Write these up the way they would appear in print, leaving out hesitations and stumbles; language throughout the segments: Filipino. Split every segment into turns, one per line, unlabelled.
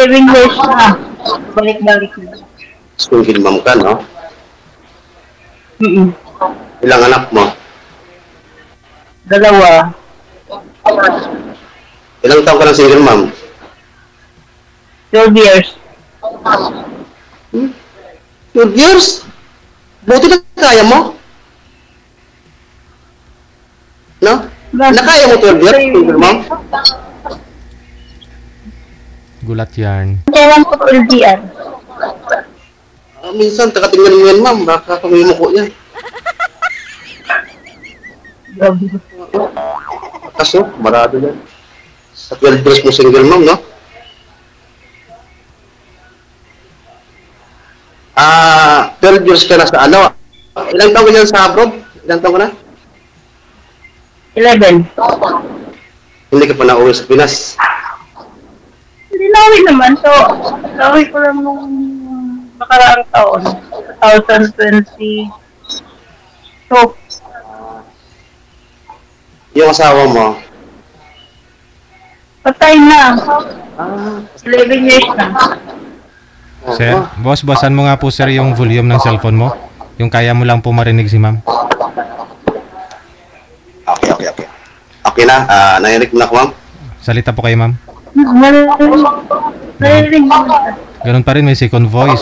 11 years na. Balik-balik na.
Single mom ka, no?
Mm-mm.
Ilang anak mo?
2.
Ilang taon ka ng single mom?
12 years.
12 years? Buti na kaya mo? No? Nakaya mo 12 years, single mom?
Gulat yarn.
Kailan ko 12 years?
Minsan, takatingnan mo yan, ma'am. Baka kumimuko yan.
Grabe.
Kaso, marado yan. Sa 12 years mo single mom, no? 12 years ka na sa ano? Ilang taon ka dyan sa abroad? Ilang taon ka na?
11.
Hindi ka pa na-uwi sa Pinas.
Hindi nawi naman. So, nawi ko lang nung nakaraang taon. 2020. So,
Yung asawa mo?
patay na. 11 years na.
Sir, boss-bossan mo nga po sir yung volume ng cellphone mo. Yung kaya mo lang po marinig si ma'am.
Okay. Okay na, narinig mo na ko, ma'am?
Salita po kayo ma'am.
Narinig mo.
Ganun pa rin, may second voice.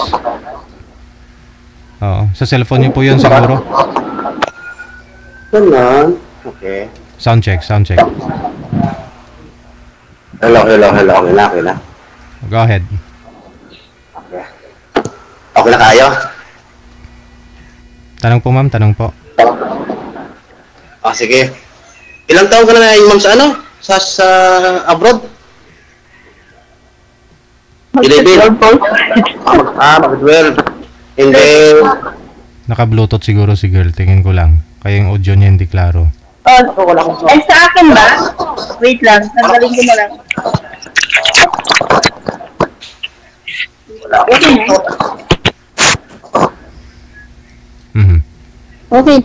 Oo, sa cellphone niyo po yun siguro.
Ganun. Okay.
Sound check.
Hello. Okay na.
Go ahead.
Okay na kayo?
Tanong po ma'am, tanong po.
Sige. Ilang taon ka na ma'am sa ano? Sa abroad? 11. Mag-12. Hindi.
Naka-bluetooth siguro si girl, tingin ko lang. Kaya yung audio niya hindi klaro.
Ay, sa akin ba? Wait lang, nagaling ko na lang. Okay na. Okay.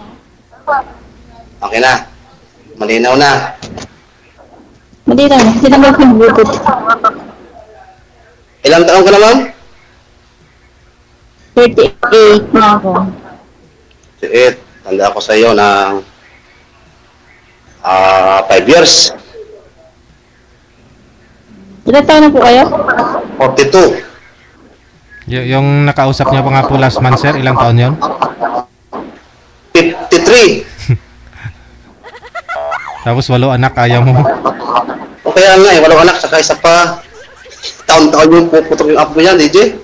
Okay na. Malinaw na.
Malinaw na. Hindi naman yung Bluetooth.
Ilang taon ka na, ma'am?
38 na ako.
38. Tanda ako sa iyo ng 5 years.
Ilan taon na po kayo?
42.
Yung nakausap niya pa nga po last month sir, ilang taon yun?
53.
Tapos 8 anak, ayaw mo.
O kaya nga 8 anak, saka isa pa. Taon-taon yung puputok yung app mo yan, DJ.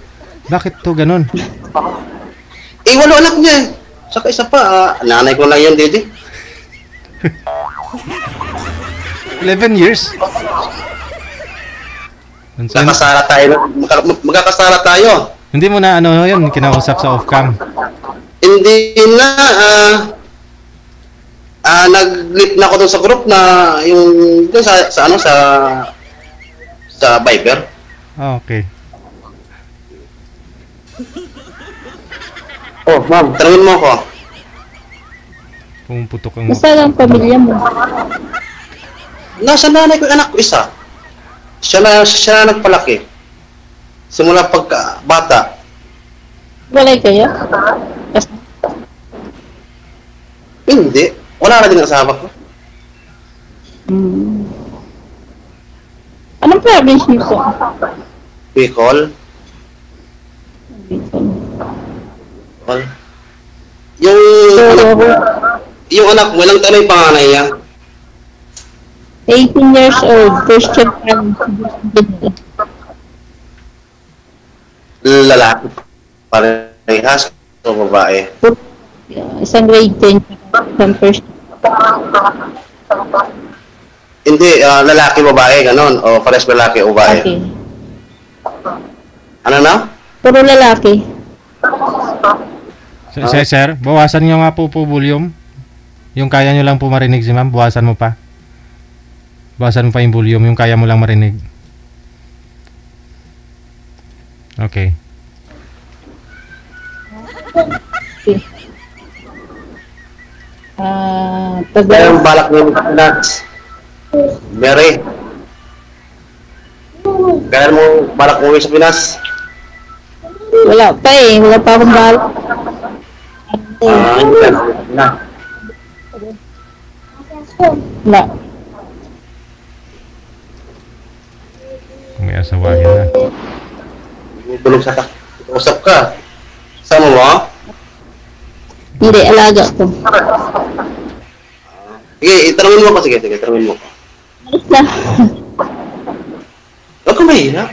Bakit to ganun?
8 anak niya eh. Saka isa pa, nanay ko lang yan, DJ.
11 years?
Magkakasara tayo. Magkakasara tayo.
Hindi mo na ano yun, kinausap sa off-cam.
Hindi na, nag-lip na ako dun sa group na yung dun sa Viber.
Okay.
Oh, ma'am, tanungin mo ako.
Pumuputok ang...
Basta lang pamilya mo.
Nasa nanay ko yung anak ko isa. Siya na nagpalaki. Simula pagka bata.
Walay kayo?
Hindi. Wala na din ang asawa ko.
Anong province niyo po?
Bicol.
Bicol.
Yung anak mo, ilang taon na yung panganay niya?
18 years old. First year
Lalaki. Parehas o babae?
Isang grade 10. Isang first.
Hindi, lalaki, babae, ganon. O parehas lalaki o babae?
Okay.
Ano na?
Puro lalaki.
Sir, bawasan nyo nga po volume. Yung kaya nyo lang po marinig si ma'am, bawasan mo pa. Bawasan mo pa yung volume, yung kaya mo lang marinig. Okay.
Mayroong balak niyo na Mary. Kaya mo balak umuwi sa Pinas?
Wala pa eh. Wala pa akong balak.
Hindi ka na.
Wala.
May asawahin na.
Bulog sa usap ka. Sama mo?
Hindi, alaga ko.
Sige, itanungin mo ko. Sige, tanungin mo ko.
Alis na.
Huwag ka mahirap.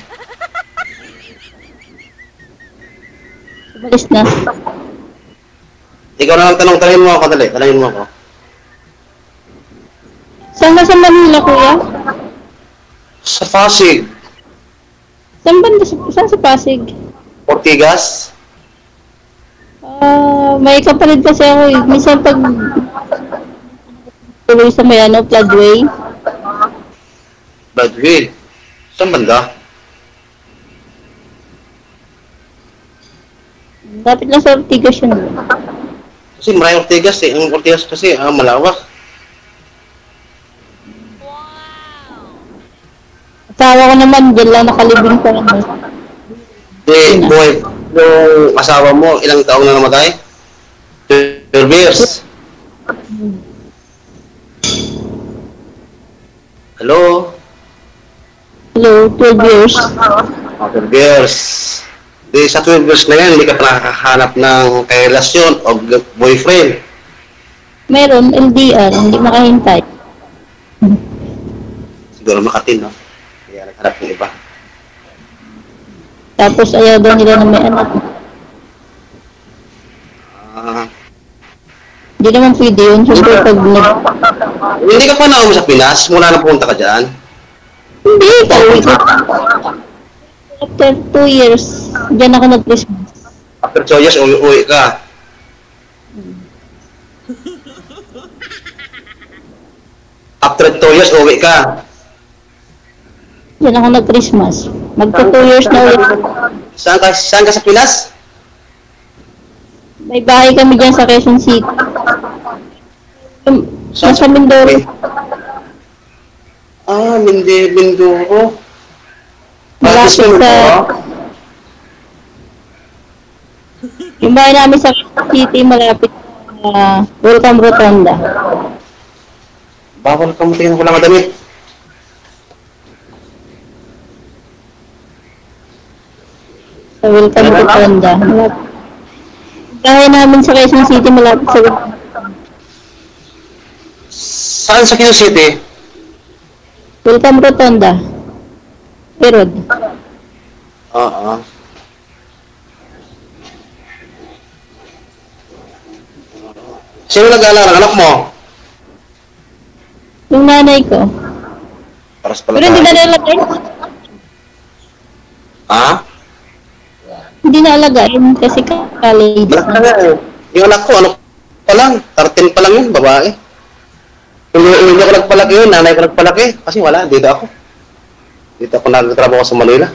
Alis na.
Ikaw na lang tanungin mo ako. Dali, tanungin mo ako.
Saan ka sa Manila, kuya?
Sa Pasig.
Saan sa Pasig?
Ortigas.
May kapatid kasi ako eh. Minsan pag tuloy sa may floodway.
Badwil. Saan banda?
Lapit lang sa Ortigas yun.
Kasi maraming Ortigas eh. Ang Ortigas kasi malawak.
Asawa ko naman, dyan lang nakalibing sa ano.
Boy, yung asawa mo, ilang taong na namatay? 12 years. Hello?
Hello, 12 years.
12 years. Di sa 12 years na yan, hindi ka pa nakakahanap ng karelasyon o boyfriend.
Meron, LDR, hindi makahintay.
Siguro makatin, no? Kaya naghanap ng iba.
Tapos ayaw daw nila na may anak.
Ah,
Hindi naman pwede yun. Siyempre pag
hindi ka pa nauwi sa Pinas? Mula na pumunta ka dyan?
Hindi, pauwi ko. After 2 years, dyan ako nag-Christmas.
After 2 years, uwi ka. After 2 years, uwi ka.
Dyan ako nag-Christmas. Magpa 2 years na ulit.
Saan ka sa Pinas?
May bahay kami dyan sa Quezon City. Nasa Mindoro.
Ah, Mindoro.
Malapit sa... Yung bahay namin sa Quezon City, malapit sa Welcome Rotonda.
Bawal ka mo tingnan ko lang ang damit.
Sa Welcome Rotonda. Bahay namin sa Quezon City, malapit sa
Saan sa Quezon City?
Welcome Rotonda. Herod.
Oo. Sino nag-aaral ng anak mo?
Yung nanay ko.
Paras pala
Pero hindi na
tayo.
nalagay.
Ha?
Hindi na alagain kasi college.
Anak ka nga eh. Yung anak ko, ano pa lang? 13 pa lang yun, babae. Hindi ko nagpalaki yun, nanay ko nagpalaki. Kasi wala, dito ako. Dito ako nagtatrabaho sa Manila.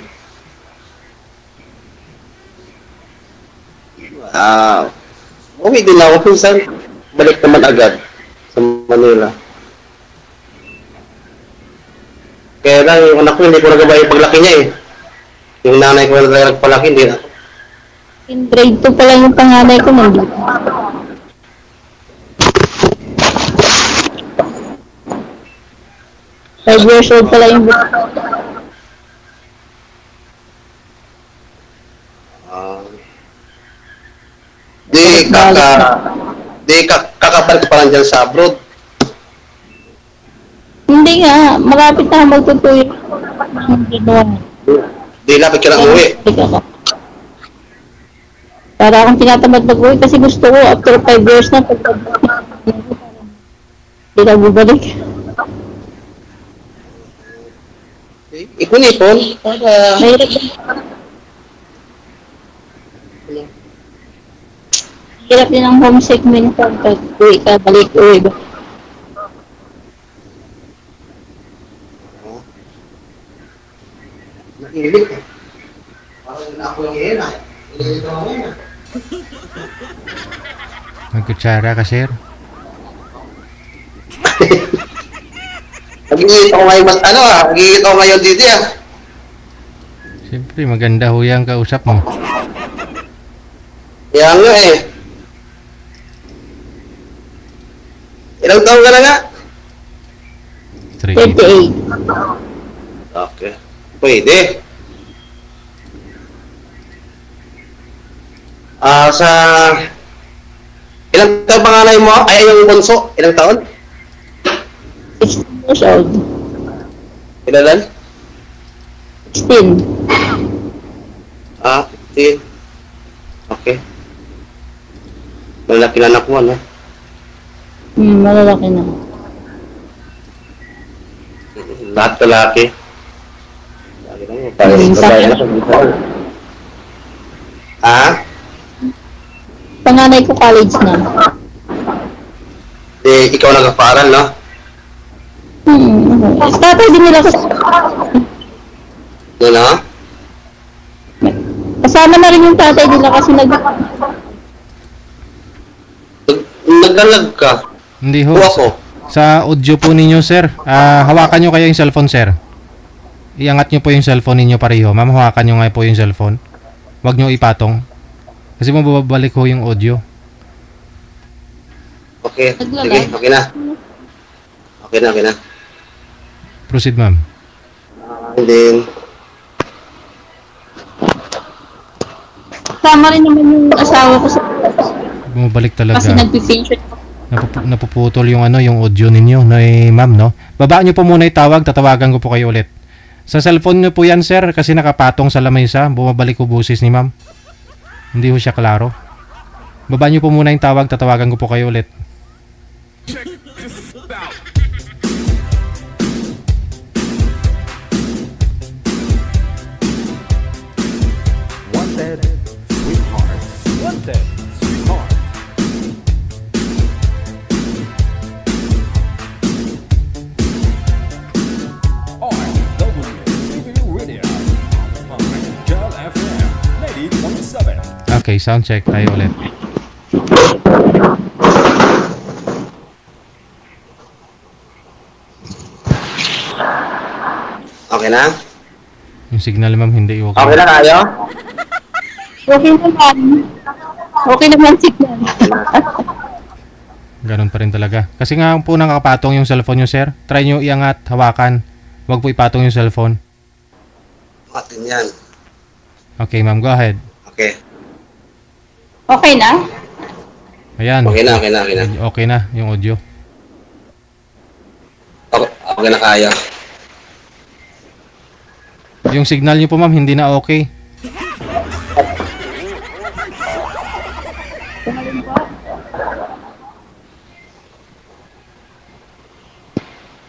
Uwi din ako minsan. Balik naman agad sa Manila. Kaya lang, yung anak ko, hindi ko nagabay yung paglaki niya eh. Yung nanay ko na nagpalaki, hindi na.
In grade 2 pa lang yung panganay ko nandito. Five years old pala yung
Kakabalik pa lang dyan sa abroad.
Hindi nga, malapit na magtutuloy ng January.
Di lapit ka lang uwi.
Para akong tinatamad mag-uwi kasi gusto ko after 5 years na hindi na bubalik.
Ipon-ipon para...
Mahirap Hirap din ang homesick minsan pag uwi ka, balik uwi ba?
Nakilig eh. Parang na ako yung iyan ah. Ililit ako ngayon ah.
Magkutsara ka, sir.
Nag-iit ako ngayon mas ano ah. Nag-iit ako ngayon dito ah.
Siyempre, maganda ho yung kausap mo.
Kaya nga eh. Ilang taon ka na nga?
38.
38.
Okay. Pwede. Sa... Ilang taon panganay mo? Ay, yung bunso. Ilang taon?
16 years old.
Ilan?
16.
15. Okay. Malaki na anak mo, no?
Malalaki na.
Lahat lalaki. Lagi na mo. Parang
Sa
babae
akin.
na sa Ha?
Panganay ko college na.
Ikaw nagpa-aral, no?
Okay. Tatay din nila kasi.
Ano?
Kasama na rin yung tatay nila kasi
Naglalag ka.
Hindi ho.
O ako.
Sa audio po ninyo, sir. Hawakan nyo kayo yung cellphone, sir. Iangat nyo po yung cellphone ninyo pareho. Ma'am, hawakan nyo nga po yung cellphone. Huwag nyo ipatong. Kasi mababalik ho yung audio.
Okay. Sige,
Naglalag.
okay na. Okay na.
Proceed, ma'am.
And then,
kasama rin naman yung asawa ko sa
Bumabalik talaga.
kasi nagpi-pension.
Napuputol yung yung audio ninyo, no, ma'am, no? Babaan nyo po muna itawag, tatawagan ko po kayo ulit. Sa cellphone nyo po yan, sir, kasi nakapatong sa lamesa, bumabalik ko busis ni ma'am. Hindi ho siya klaro. Babaan nyo po muna yung tawag, tatawagan ko po kayo ulit.
Wanted, sweetheart. Wanted, sweetheart. RW Radio. Girl FM 90.7.
Okay, sound check tayo ulit.
okay na?
Yung signal, ma'am, hindi okay.
Okay na tayo?
Okay naman. Okay naman signal.
Ganun pa rin talaga. Kasi nga po nakapatong yung cellphone nyo, sir. Try nyo iangat, hawakan. Huwag po ipatong yung cellphone.
Atin yan.
Okay, ma'am, go ahead.
Okay.
Okay na?
Ayan.
Okay na.
Okay na yung audio.
Okay na kaya.
Yung signal nyo po, ma'am, hindi na okay.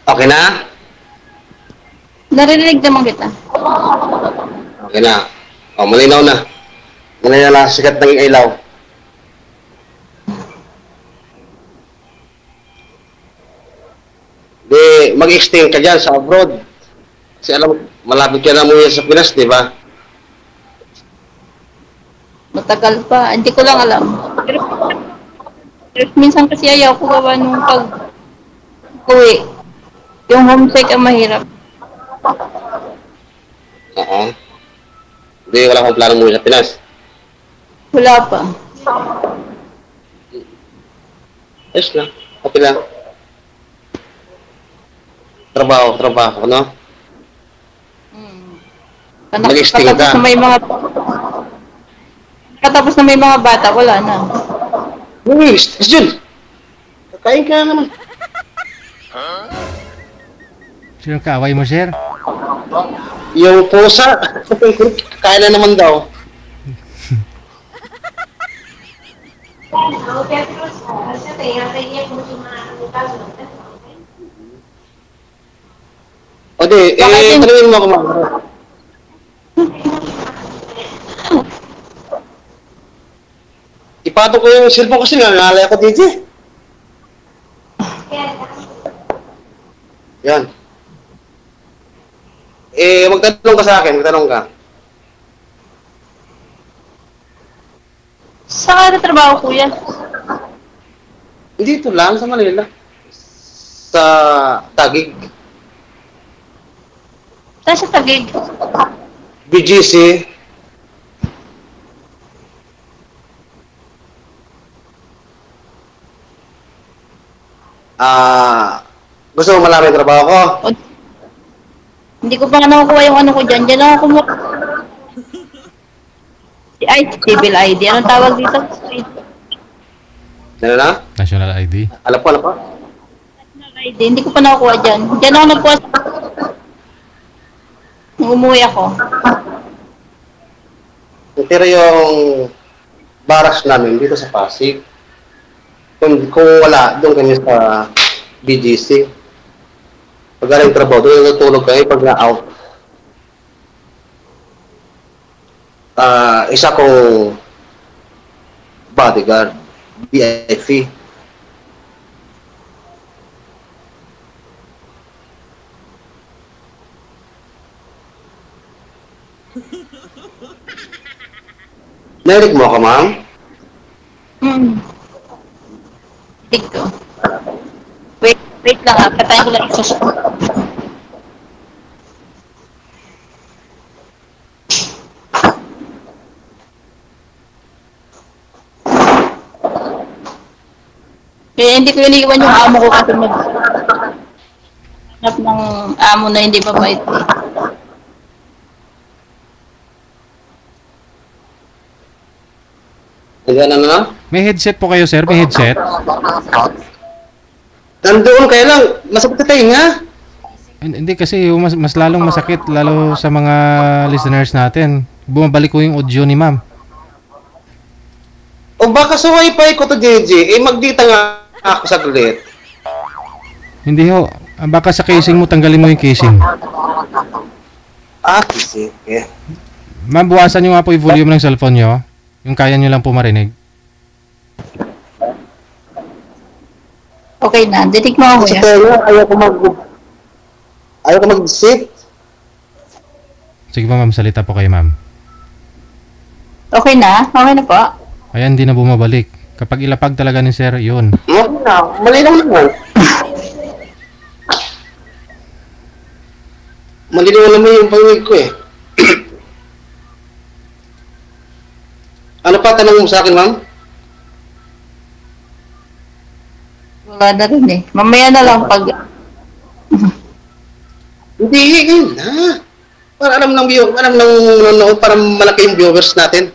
Okay na?
Narinig naman kita.
Okay na. Malinaw na. Malinaw na sikat ng ilaw. Di, mag-extend ka dyan sa abroad. Kasi alam, malapit ka na muna sa Pinas, di ba?
Matagal pa. Hindi ko lang alam. Pero minsan kasi ayaw ko gawa nung pag-uwi. Yung homesick ang mahirap.
Oo. Hindi, wala kang plano muna sa Pinas.
Wala pa.
Ayos lang. Okay lang. Trabaho, no? Mag-extend ka.
Katapos na may mga katapos na may mga bata, wala na.
Uy, Jun! Kakain ka na naman.
Sino kaaway mo, sir?
Yung pusa, kakain na naman daw. O di, tanungin mo ako, ma'am. Ipato ko yung cellphone kasi nangalay ako dito. Yan. Magtanong ka sa akin, magtanong ka.
Saan ka trabaho, kuya?
Dito lang, sa Manila. Sa Taguig.
Saan sa Taguig?
BGC, gusto mo malaman yung trabaho ko?
O, hindi ko pa nga nakukuha yung ano ko dyan. Dyan lang ako kumuha. Ay, civil ID. Anong tawag dito?
Ano na?
National ID.
Alam ko, alam ko.
National ID. Hindi ko pa nakukuha dyan. Dyan ako nagkuha sa... Nung umuwi ako.
Natira yung barracks namin dito sa Pasig. Kung wala, doon kami sa BGC. Pag galing trabaho, doon natutulog kayo pag na-out. Isa kong bodyguard, BIP. Narinig mo ako, ma'am?
Tig ko. Wait lang ah. Patayin ko lang yung susunod. Kaya hindi ko iniwan yung amo ko kasi hanap ng amo na hindi mabait eh.
Ano?
May headset po kayo, sir? May headset?
Nandoon kayo lang, masakit sa tinga.
Hindi kasi mas lalong masakit lalo sa mga listeners natin. Bumabalik ko yung audio ni ma'am.
O baka sa wifi ko to, JJ, magdita nga ako saglit.
Hindi ho. Baka sa casing mo tanggalin mo yung casing.
Sige.
Ma'am, buwasan nyo nga po yung volume ng cellphone nyo. Yung kaya nyo lang po marinig.
Okay na, dinig mo ako
Sa
ya.
tenga, ayaw ko mag-sit.
Sige po ma'am, salita po kayo ma'am.
Okay na? Okay na po?
Ayan, hindi na bumabalik. Kapag ilapag talaga ni sir, yun.
Malinaw naman. Malinaw naman yung pangig ko eh. Ano pa tanong mo sa akin, ma'am?
Wala na rin eh. Mamaya na lang pag...
Hindi, ngayon na. Para alam ng nanonood, para malaki yung viewers natin.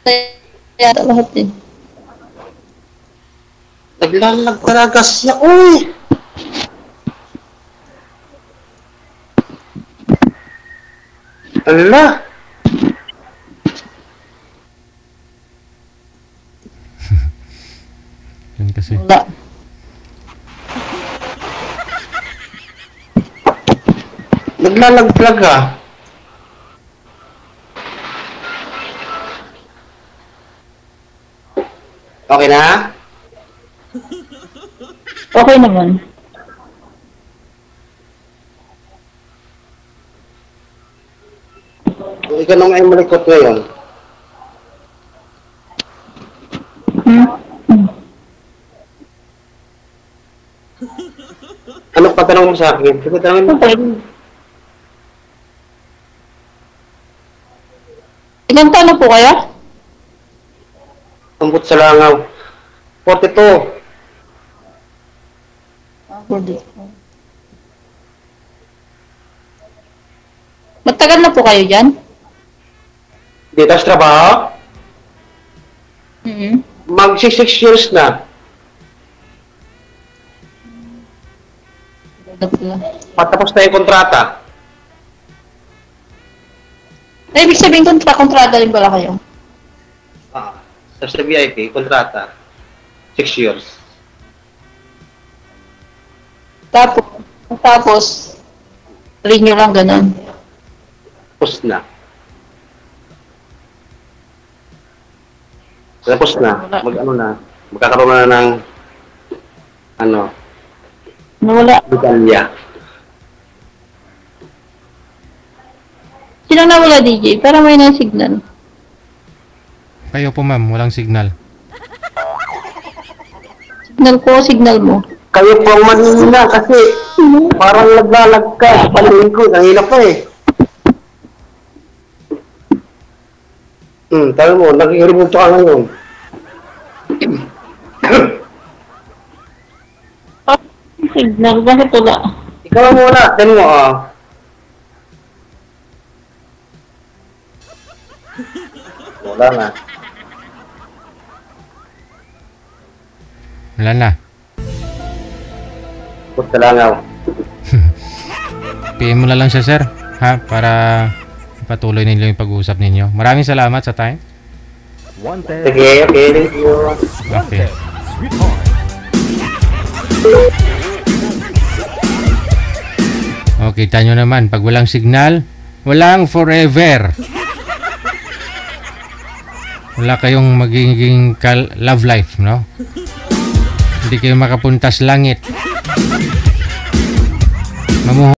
Kaya lahat din.
Naglalag talaga siya, uy! Ala!
Yun kasi.
Wala.
Naglalaglag ah. Okay na?
Okay naman.
Ikaw nung ay malikot ngayon. Ano pa tanong mo sa akin? Sige, tanongin mo.
Okay. Ilang taon na po kayo?
Ambot sa langaw. 42.
Matagal na po kayo dyan?
Dito sa trabaho? Mag 6 years na. Matapos na yung kontrata.
Eh, ibig sabihin kontrata rin pala kayo?
Sa VIP, kontrata. 6 years.
Tapos, renew lang ganun.
Tapos na. Tapos na. Magkakaroon na ng
Nawala.
medalya.
Sino nawala, DJ? Para may na signal.
Kayo po ma'am, walang signal.
Signal ko, signal mo.
Kayo po ang manina kasi Parang naglalag ka. Paningin ko, kanina pa eh. Tayo mo, nag-i-remove ka ngayon.
Signal, bakit wala?
Ikaw muna, din mo Wala na.
Wala na.
Punta lang ako.
PM mo na lang siya, sir. Ha? Para patuloy ninyo yung pag-uusap ninyo. Maraming salamat sa time.
Wanted.
Sige, okay, thank you.
Okay.
Sweetheart.
Okay, kita nyo naman. Pag walang signal, walang forever. Wala kayong magiging love life, no? Hindi kayo makapuntas langit.